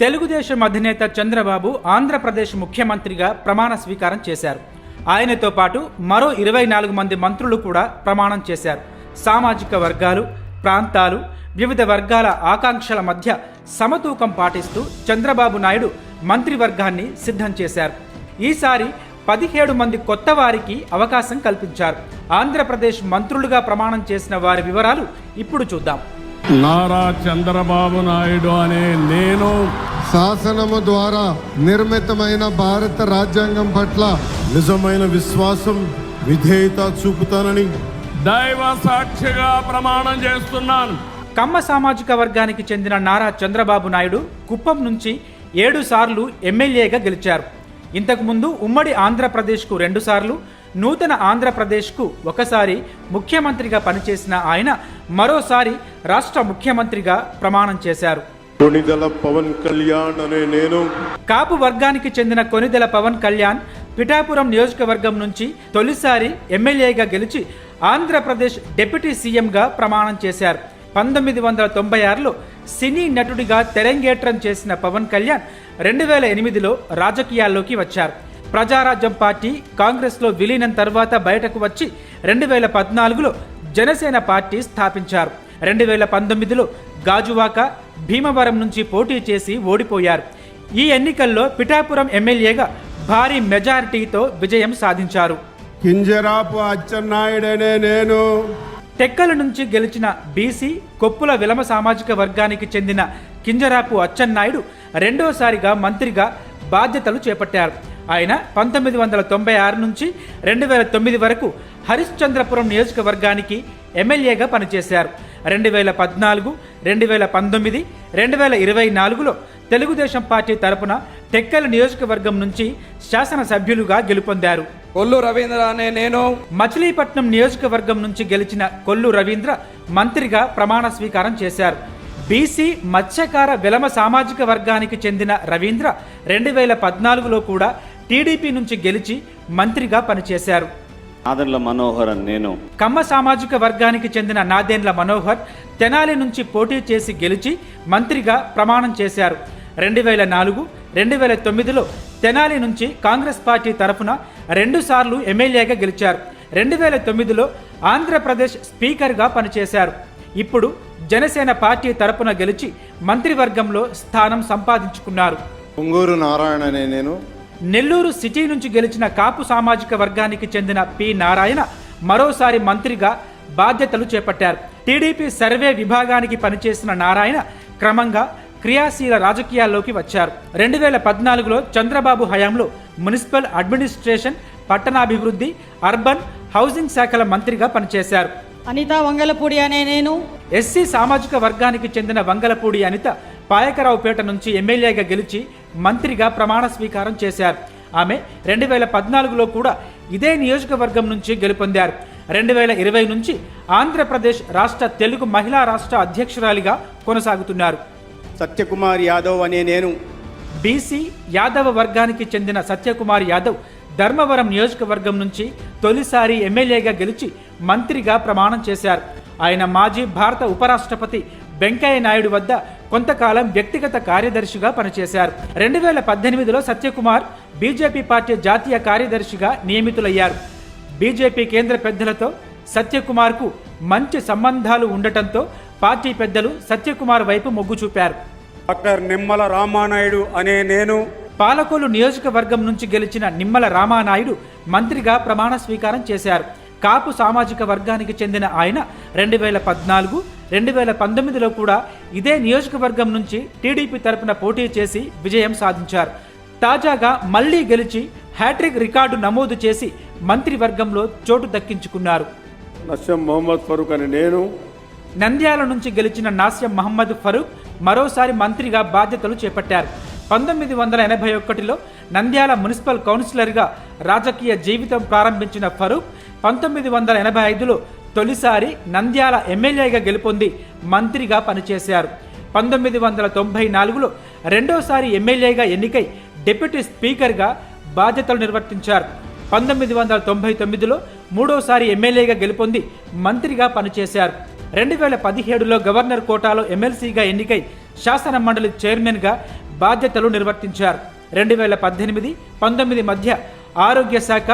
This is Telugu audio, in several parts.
తెలుగుదేశం అధినేత చంద్రబాబు ఆంధ్రప్రదేశ్ ముఖ్యమంత్రిగా ప్రమాణ స్వీకారం చేశారు. ఆయనతో పాటు మరో 24 మంది మంత్రులు కూడా ప్రమాణం చేశారు. సామాజిక వర్గాలు, ప్రాంతాలు, వివిధ వర్గాల ఆకాంక్షల మధ్య సమతూకం పాటిస్తూ చంద్రబాబు నాయుడు మంత్రివర్గాన్ని సిద్ధం చేశారు. ఈసారి 17 మంది కొత్త వారికి అవకాశం కల్పించారు. ఆంధ్రప్రదేశ్ మంత్రులుగా ప్రమాణం చేసిన వారి వివరాలు ఇప్పుడు చూద్దాం. నారా చంద్రబాబు నాయుడు అనే నేను శాసనము ద్వారా నిర్మితమైన భారత రాజ్యాంగం పట్ల నిజమైన విశ్వాసం, విధేయత చూపుతానని దైవ సాక్షిగా ప్రమాణం చేస్తున్నాను. కమ్మ సామాజిక వర్గానికి చెందిన నారా చంద్రబాబు నాయుడు కుప్పం నుంచి 7 సార్లు ఎమ్మెల్యేగా గెలిచారు. ఇంతకుముందు ఉమ్మడి ఆంధ్రప్రదేశ్కు 2 సార్లు, నూతన ఆంధ్రప్రదేశ్కు 1 సారి ముఖ్యమంత్రిగా పనిచేసిన ఆయన మరోసారి రాష్ట్ర ముఖ్యమంత్రిగా ప్రమాణం చేశారు. కొనిదెల పవన్ కళ్యాణ్ అనే నేను కాపు వర్గానికి చెందిన కొనిదెల పవన్ కళ్యాణ్ పిఠాపురం నియోజకవర్గం నుంచి తొలిసారి ఎమ్మెల్యేగా గెలిచి ఆంధ్రప్రదేశ్ డిప్యూటీ సీఎంగా ప్రమాణం చేశారు. 1996లో సినీ నటుడిగా తెరంగేట్రం చేసిన పవన్ కళ్యాణ్ 2008లో రాజకీయాల్లోకి వచ్చారు. ప్రజారాజ్యం పార్టీ కాంగ్రెస్లో విలీనం తర్వాత బయటకు వచ్చి 2014లో జనసేన పార్టీ స్థాపించారు. 2019లో గాజువాక, భీమవరం నుంచి పోటీ చేసి ఓడిపోయారు. ఈ ఎన్నికల్లో పిఠాపురం ఎమ్మెల్యేగా భారీ మెజారిటీతో విజయం సాధించారు. కింజరాపు అచ్చెన్నాయుడనే నేను టెక్కల నుంచి గెలిచిన బీసీ కొప్పుల విలమ సామాజిక వర్గానికి చెందిన కింజరాపు అచ్చెన్నాయుడు రెండోసారిగా మంత్రిగా బాధ్యతలు చేపట్టారు. ఆయన 1996 నుంచి 2009 వరకు హరిశ్చంద్రపురం నియోజకవర్గానికి ఎమ్మెల్యేగా పనిచేశారు. 2014, 2019, 2024లో తెలుగుదేశం పార్టీ తరపున టెక్కల నియోజకవర్గం నుంచి శాసనసభ్యులుగా గెలుపొందారు. కొల్లు రవీంద్ర అనే నేను మచిలీపట్నం నియోజకవర్గం నుంచి గెలిచిన కొల్లు రవీంద్ర మంత్రిగా ప్రమాణ స్వీకారం చేశారు. బీసీ మత్స్యకార విలమ సామాజిక వర్గానికి చెందిన రవీంద్ర 2014లో కూడా టీడీపీ నుంచి గెలిచి మంత్రిగా పనిచేశారు. నాదెండ్ల మనోహర్ అని నేను కమ్మ సామాజిక వర్గానికి చెందిన నాదెండ్ల మనోహర్ తెనాలి నుంచి పోటీ చేసి గెలిచి మంత్రిగా ప్రమాణం చేశారు. 2004, 2009లో తెనాలి నుంచి కాంగ్రెస్ పార్టీ తరఫున 2 సార్లు ఎమ్మెల్యేగా గెలిచారు. 2009లో ఆంధ్రప్రదేశ్ స్పీకర్గా పనిచేశారు. ఇప్పుడు జనసేన పార్టీ తరపున గెలిచి మంత్రివర్గంలో స్థానం సంపాదించుకున్నారు. పొంగూరు నారాయణ అనే నేను నెల్లూరు సిటీ నుంచి గెలిచిన కాపు సామాజిక వర్గానికి చెందిన పి నారాయణ మరోసారి మంత్రిగా బాధ్యతలు చేపట్టారు. టీడీపీ సర్వే విభాగానికి పనిచేసిన నారాయణ క్రమంగా క్రియాశీల రాజకీయాల్లోకి వచ్చారు. 2014లో చంద్రబాబు హయాంలో మున్సిపల్ అడ్మినిస్ట్రేషన్, పట్టణాభివృద్ధి, అర్బన్, హౌసింగ్ శాఖల మంత్రిగా పనిచేశారు. అనిత వంగలపూడి అనే నేను ఎస్సీ సామాజిక వర్గానికి చెందిన వంగలపూడి అనిత పాయకరావుపేట నుంచి ఎమ్మెల్యేగా గెలిచి మంత్రిగా ప్రమాణ స్వీకారం చేశారు. ఆమె 2014లో కూడా ఇదే నియోజకవర్గం నుంచి గెలుపొందారు. 2020 నుంచి ఆంధ్రప్రదేశ్ రాష్ట్ర తెలుగు మహిళా రాష్ట్ర అధ్యక్షురాలిగా కొనసాగుతున్నారు. సత్యకుమార్ యాదవ్ అనే నేను బీసీ యాదవ వర్గానికి చెందిన సత్యకుమార్ యాదవ్ ధర్మవరం నియోజకవర్గం నుంచి తొలిసారి ఎమ్మెల్యేగా గెలిచి మంత్రిగా ప్రమాణం చేశారు. ఆయన మాజీ భారత ఉపరాష్ట్రపతి వెంకయ్య నాయుడు వద్ద కొంతకాలం వ్యక్తిగత కార్యదర్శిగా పనిచేశారు. 2018లో సత్యకుమార్ బీజేపీ పార్టీ జాతీయ కార్యదర్శిగా నియమితులయ్యారు. బీజేపీ కేంద్ర పెద్దలతో సత్యకుమార్కు మంచి సంబంధాలు ఉండటంతో పార్టీ పెద్దలు సత్యకుమార్ వైపు మొగ్గు చూపారు. డాక్టర్ నిమ్మల రామానాయుడు అనే నేను పాలకొల్లు నియోజకవర్గం నుంచి గెలిచిన నిమ్మల రామానాయుడు మంత్రిగా ప్రమాణ స్వీకారం చేశారు. కాపు సామాజిక వర్గానికి చెందిన ఆయన 2014, 2019లో కూడా ఇదే నియోజకవర్గం నుంచి టీడీపీ తరపున పోటీ చేసి విజయం సాధించారు. తాజాగా మళ్లీ గెలిచి హ్యాట్రిక్ రికార్డు నమోదు చేసి మంత్రివర్గంలో చోటు దక్కించుకున్నారు. నస్యం మొహమ్మద్ ఫరూక్ అని నేను నంద్యాల నుంచి గెలిచిన నాస్యం మహమ్మద్ ఫరూక్ మరోసారి మంత్రిగా బాధ్యతలు చేపట్టారు. 1981లో నంద్యాల మున్సిపల్ కౌన్సిలర్గా రాజకీయ జీవితం ప్రారంభించిన ఫరూక్ 1985లో తొలిసారి నంద్యాల ఎమ్మెల్యేగా గెలుపొంది మంత్రిగా పనిచేశారు. 1994లో రెండోసారి ఎమ్మెల్యేగా ఎన్నికై డిప్యూటీ స్పీకర్గా బాధ్యతలు నిర్వర్తించారు. 1999లో మూడోసారి ఎమ్మెల్యేగా గెలుపొంది మంత్రిగా పనిచేశారు. 2017లో గవర్నర్ కోటాలో ఎమ్మెల్సీగా ఎన్నికై శాసన మండలి చైర్మన్గా బాధ్యతలు నిర్వర్తించారు. 2018-19 మధ్య ఆరోగ్య శాఖ,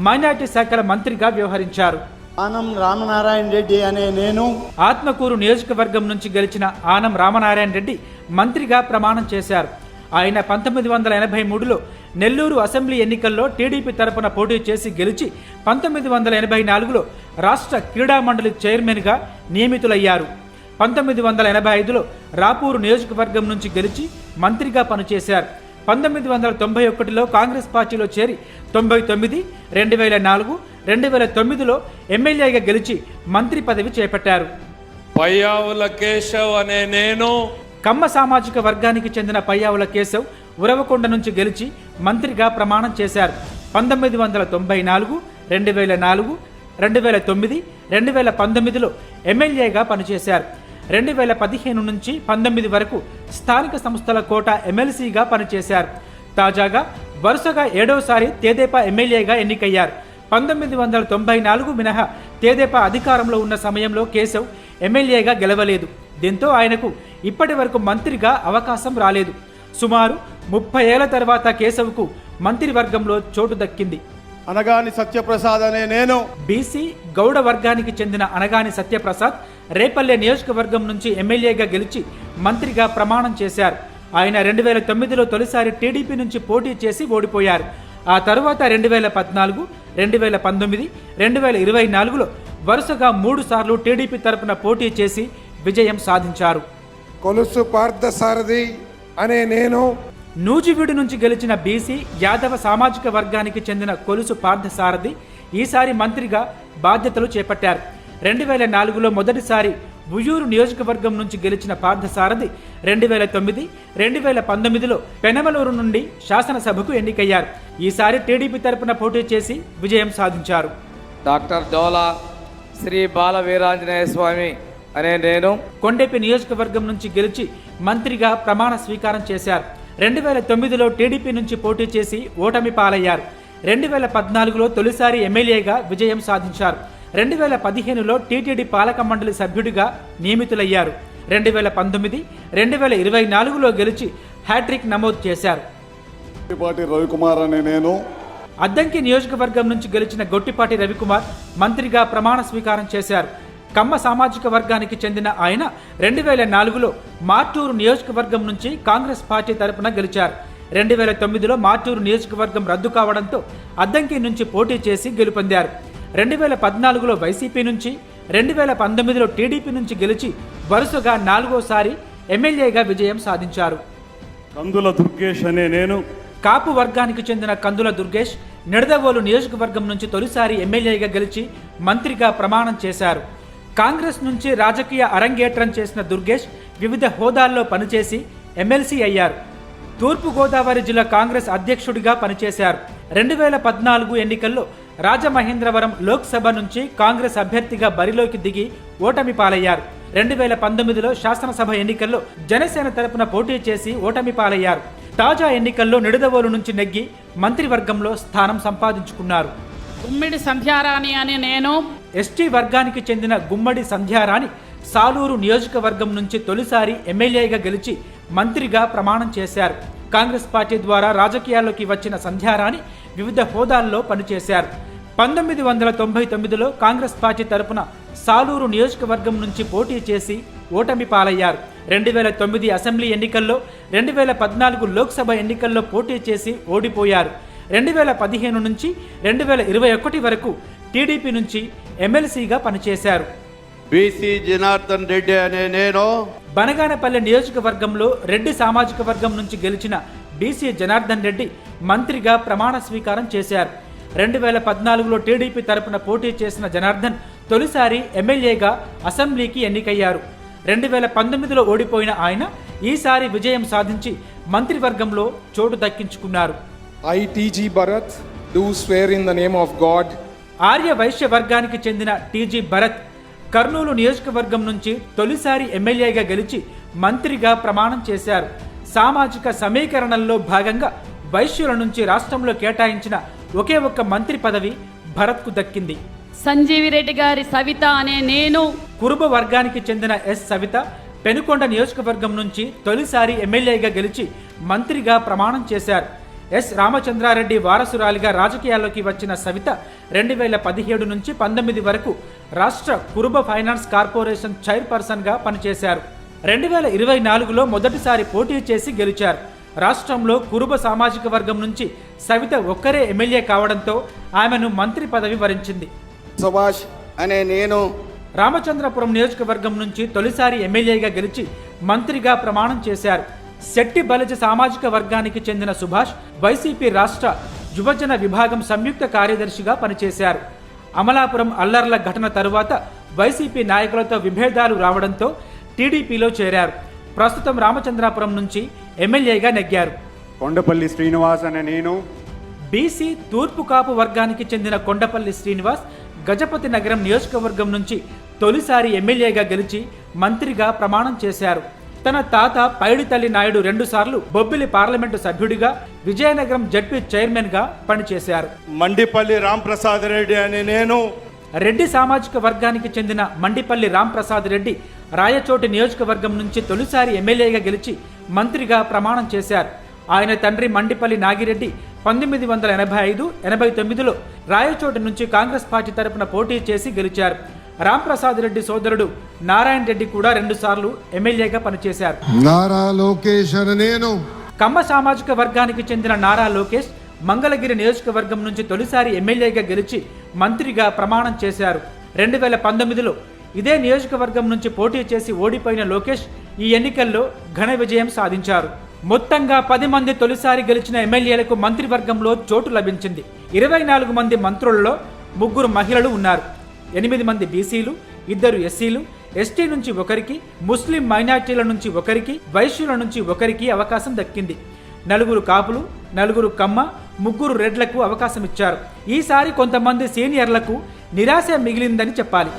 మైనార్టీ శాఖల మంత్రిగా వ్యవహరించారు. ఆనం రామనారాయణ రెడ్డి అనే నేను ఆత్మకూరు నియోజకవర్గం నుంచి గెలిచిన ఆనం రామనారాయణ రెడ్డి మంత్రిగా ప్రమాణం చేశారు. ఆయన 1983లో నెల్లూరు అసెంబ్లీ ఎన్నికల్లో టీడీపీ తరపున పోటీ చేసి గెలిచి 1984లో రాష్ట్ర క్రీడా మండలి చైర్మన్గా నియమితులయ్యారు. 1985లో రాపూరు నియోజకవర్గం నుంచి గెలిచి మంత్రిగా పనిచేశారు. 1991లో కాంగ్రెస్ పార్టీలో చేరి 99, 2004, 2009లో ఎమ్మెల్యేగా గెలిచి మంత్రి పదవి చేపట్టారు. పయ్యావుల కేశవ్ అనే నేను కమ్మ సామాజిక వర్గానికి చెందిన పయ్యావుల కేశవ్ ఉరవకొండ నుంచి గెలిచి మంత్రిగా ప్రమాణం చేశారు. 1994, 2004, 2009, 2019లో ఎమ్మెల్యేగా పనిచేశారు. 2015 నుంచి 19 వరకు స్థానిక సంస్థల కోట ఎమ్మెల్సీగా పనిచేశారు. తాజాగా వరుసగా 7వసారి తెదేపా ఎమ్మెల్యేగా ఎన్నికయ్యారు. 1994 మినహా తెదేపా అధికారంలో ఉన్న సమయంలో కేశవ్ ఎమ్మెల్యేగా గెలవలేదు. దీంతో ఆయనకు ఇప్పటి వరకు మంత్రిగా అవకాశం రాలేదు. సుమారు 30 ఏళ్ల తర్వాత కేశవ్కు మంత్రివర్గంలో చోటు దక్కింది. అనగాని సత్యప్రసాద్ అనే నేను బీసీ గౌడ వర్గానికి చెందిన అనగాని సత్యప్రసాద్ రేపల్లె నియోజకవర్గం నుంచి ఎమ్మెల్యేగా గెలిచి మంత్రిగా ప్రమాణం చేశారు. ఆయన 2009లో తొలిసారి టీడీపీ నుంచి పోటీ చేసి ఓడిపోయారు. ఆ తరువాత 2014, 2019, 2024లో వరుసగా 3 సార్లు టీడీపీ తరపున పోటీ చేసి విజయం సాధించారు. కొలుసు పార్థసారథి అనే నేను నూజివీడు నుంచి గెలిచిన బీసీ యాదవ సామాజిక వర్గానికి చెందిన కొలుసు పార్థసారథి ఈసారి మంత్రిగా బాధ్యతలు చేపట్టారు. 2004లో మొదటిసారి ఉయ్యూరు నియోజకవర్గం నుంచి గెలిచిన పార్థసారథి 2009, 2019లో పెనమలూరు నుండి శాసనసభకు ఎన్నికయ్యారు. ఈసారి టీడీపీ తరపున పోటీ చేసి విజయం సాధించారు. డాక్టర్ డోలా శ్రీ బాల వీరాంజనేయ స్వామి అనే నేను కొండెపి నియోజకవర్గం నుంచి గెలిచి మంత్రిగా ప్రమాణ స్వీకారం చేశారు. 2009లో టీడీపీ నుంచి పోటీ చేసి ఓటమి పాలయ్యారు. 2014లో తొలిసారి ఎమ్మెల్యేగా విజయం సాధించారు. 2015లో టీటీడీ పాలక మండలి సభ్యుడిగా నియమితులయ్యారు. 2019, 2024లో గెలిచి హ్యాట్రిక్ నమోదు చేశారు. రవికుమార్ అనే నేను అద్దంకి నియోజకవర్గం నుంచి గెలిచిన గొట్టిపాటి రవికుమార్ మంత్రిగా ప్రమాణ స్వీకారం చేశారు. కమ్మ సామాజిక వర్గానికి చెందిన ఆయన 2004లో మార్టూరు నియోజకవర్గం నుంచి కాంగ్రెస్ పార్టీ తరపున గెలిచారు. 2009లో మార్టూరు నియోజకవర్గం రద్దు కావడంతో అద్దంకి నుంచి పోటీ చేసి గెలుపొందారు. 2014లో వైసీపీ నుంచి, 2019లో టీడీపీ నుంచి గెలిచి వరుసగా 4వసారి ఎమ్మెల్యేగా విజయం సాధించారు. కందుల దుర్గేష్ అనే నేను కాపు వర్గానికి చెందిన కందుల దుర్గేష్ నిడదవోలు నియోజకవర్గం నుంచి తొలిసారి ఎమ్మెల్యేగా గెలిచి మంత్రిగా ప్రమాణం చేశారు. కాంగ్రెస్ నుంచి రాజకీయ అరంగేట్రం చేసిన దుర్గేష్ వివిధ హోదాల్లో పనిచేసి ఎమ్మెల్సీ అయ్యారు. తూర్పుగోదావరి జిల్లా కాంగ్రెస్ అధ్యక్షుడిగా పనిచేశారు. 2014 ఎన్నికల్లో రాజమహేంద్రవరం లోక్సభ నుంచి కాంగ్రెస్ అభ్యర్థిగా బరిలోకి దిగి ఓటమి పాలయ్యారు. 2019లో శాసనసభ ఎన్నికల్లో జనసేన తరపున పోటీ చేసి ఓటమి పాలయ్యారు. తాజా ఎన్నికల్లో నిడదవోలు నుంచి నెగ్గి మంత్రివర్గంలో స్థానం సంపాదించుకున్నారు. గుమ్మిడి సంధ్యారాణి అనే నేను ఎస్టీ వర్గానికి చెందిన గుమ్మడి సంధ్యారాణి సాలూరు నియోజకవర్గం నుంచి తొలిసారి ఎమ్మెల్యేగా గెలిచి మంత్రిగా ప్రమాణం చేశారు. కాంగ్రెస్ పార్టీ ద్వారా రాజకీయాల్లోకి వచ్చిన సంధ్యారాణి వివిధ హోదాల్లో పనిచేశారు. 1999లో కాంగ్రెస్ పార్టీ తరపున సాలూరు నియోజకవర్గం నుంచి పోటీ చేసి ఓటమి పాలయ్యారు. 2009 అసెంబ్లీ ఎన్నికల్లో, 2014 లోక్సభ ఎన్నికల్లో పోటీ చేసి ఓడిపోయారు. 2015 నుంచి 2021 వరకు టీడీపీ నుంచి ఎమ్మెల్సీగా పనిచేశారు. బీసీ జనార్దన్ రెడ్డి అనే నేను బనగానపల్లె నియోజకవర్గంలో రెడ్డి సామాజిక వర్గం నుంచి గెలిచిన బీసీ జనార్దన్ రెడ్డి మంత్రిగా ప్రమాణ స్వీకారం చేశారు. 2014లో టీడీపీ తరపున పోటీ చేసిన జనార్దన్ తొలిసారి ఎమ్మెల్యేగా అసెంబ్లీకి ఎన్నికయ్యారు. 2019లో ఓడిపోయిన ఆయన ఈసారి విజయం సాధించి మంత్రివర్గంలో చోటు దక్కించుకున్నారు. I T.G. Bharat do swear in the name of God. Arya Vysya వర్గానికి చెందిన టీజీ భరత్ కర్నూలు నియోజకవర్గం నుంచి తొలిసారి ఎమ్మెల్యేగా గెలిచి మంత్రిగా ప్రమాణం చేశారు. సామాజిక సమీకరణల్లో భాగంగా వైశ్యుల నుంచి రాష్ట్రంలో కేటాయించిన ఒకే ఒక్క మంత్రి పదవి భరత్కు దక్కింది. సంజీవిరెడ్డి గారి సవిత అనే నేను కురుబ వర్గానికి చెందిన ఎస్ సవిత పెనుకొండ నియోజకవర్గం నుంచి తొలిసారి ఎమ్మెల్యేగా గెలిచి మంత్రిగా ప్రమాణం చేశారు. ఎస్ రామచంద్రారెడ్డి వారసురాలిగా రాజకీయాల్లోకి వచ్చిన సవిత 2017 నుంచి 19 వరకు రాష్ట్ర కురుబ ఫైనాన్స్ కార్పొరేషన్ చైర్పర్సన్గా పనిచేశారు. 2024లో మొదటిసారి పోటీ చేసి గెలిచారు. రాష్ట్రంలో కురుబ సామాజిక వర్గం నుంచి సవిత ఒక్కరే ఎమ్మెల్యే కావడంతో ఆమెను మంత్రి పదవి వరించింది. సుభాష్ అనే నేను రామచంద్రపురం నియోజకవర్గం నుంచి తొలిసారి ఎమ్మెల్యేగా గెలిచి మంత్రిగా ప్రమాణం చేశారు. శెట్టి బలిజ సామాజిక వర్గానికి చెందిన సుభాష్ వైసీపీ రాష్ట్ర యువజన విభాగం సంయుక్త కార్యదర్శిగా పనిచేశారు. అమలాపురం అల్లర్ల ఘటన తరువాత వైసీపీ నాయకులతో విభేదాలు రావడంతో టీడీపీలో చేరారు. ప్రస్తుతం రామచంద్రాపురం నుంచి ఎమ్మెల్యేగా నెగ్గారు. కొండపల్లి శ్రీనివాస్ అనే నేను బీసీ తూర్పు కాపు వర్గానికి చెందిన కొండపల్లి శ్రీనివాస్ గజపతి నగరం నియోజకవర్గం నుంచి తొలిసారి ఎమ్మెల్యేగా గెలిచి మంత్రిగా ప్రమాణం చేశారు. తన తాత పైడితల్లి నాయుడు 2 సార్లు బొబ్బిలి పార్లమెంటు సభ్యుడిగా, విజయనగరం జడ్పీ చైర్మన్గా పనిచేశారు. మండిపల్లి రాంప్రసాద్ రెడ్డి అనే నేను రెడ్డి సామాజిక వర్గానికి చెందిన మండిపల్లి రాంప్రసాద్ రెడ్డి రాయచోటి నియోజకవర్గం నుంచి తొలిసారి ఎమ్మెల్యేగా గెలిచి మంత్రిగా ప్రమాణం చేశారు. ఆయన తండ్రి మండిపల్లి నాగిరెడ్డి 1985-89లో రాయచోటి నుంచి కాంగ్రెస్ పార్టీ తరపున పోటీ చేసి గెలిచారు. రాంప్రసాద్ రెడ్డి సోదరుడు నారాయణ రెడ్డి కూడా 2 సార్లు ఎమ్మెల్యేగా పనిచేశారు. నారా లోకేష్ అనే నేను కమ్మ సామాజిక వర్గానికి చెందిన నారా లోకేష్ మంగళగిరి నియోజకవర్గం నుంచి తొలిసారి ఎమ్మెల్యేగా గెలిచి మంత్రిగా ప్రమాణం చేశారు. 2019లో ఇదే నియోజకవర్గం నుంచి పోటీ చేసి ఓడిపోయిన లోకేష్ ఈ ఎన్నికల్లో ఘన విజయం సాధించారు. మొత్తంగా 10 మంది తొలిసారి గెలిచిన ఎమ్మెల్యేలకు మంత్రివర్గంలో చోటు లభించింది. 24 మంది మంత్రులలో 3 మహిళలు ఉన్నారు. 8 మంది బీసీలు, 2 ఎస్సీలు, ఎస్టీ నుంచి ఒకరికి, ముస్లిం మైనార్టీల నుంచి ఒకరికి, వైశ్యుల నుంచి ఒకరికి అవకాశం దక్కింది. 4 కాపులు, 4 కమ్మ, 3 రెడ్లకు అవకాశం ఇచ్చారు. ఈసారి కొంతమంది సీనియర్లకు నిరాశ మిగిలిందని చెప్పాలి.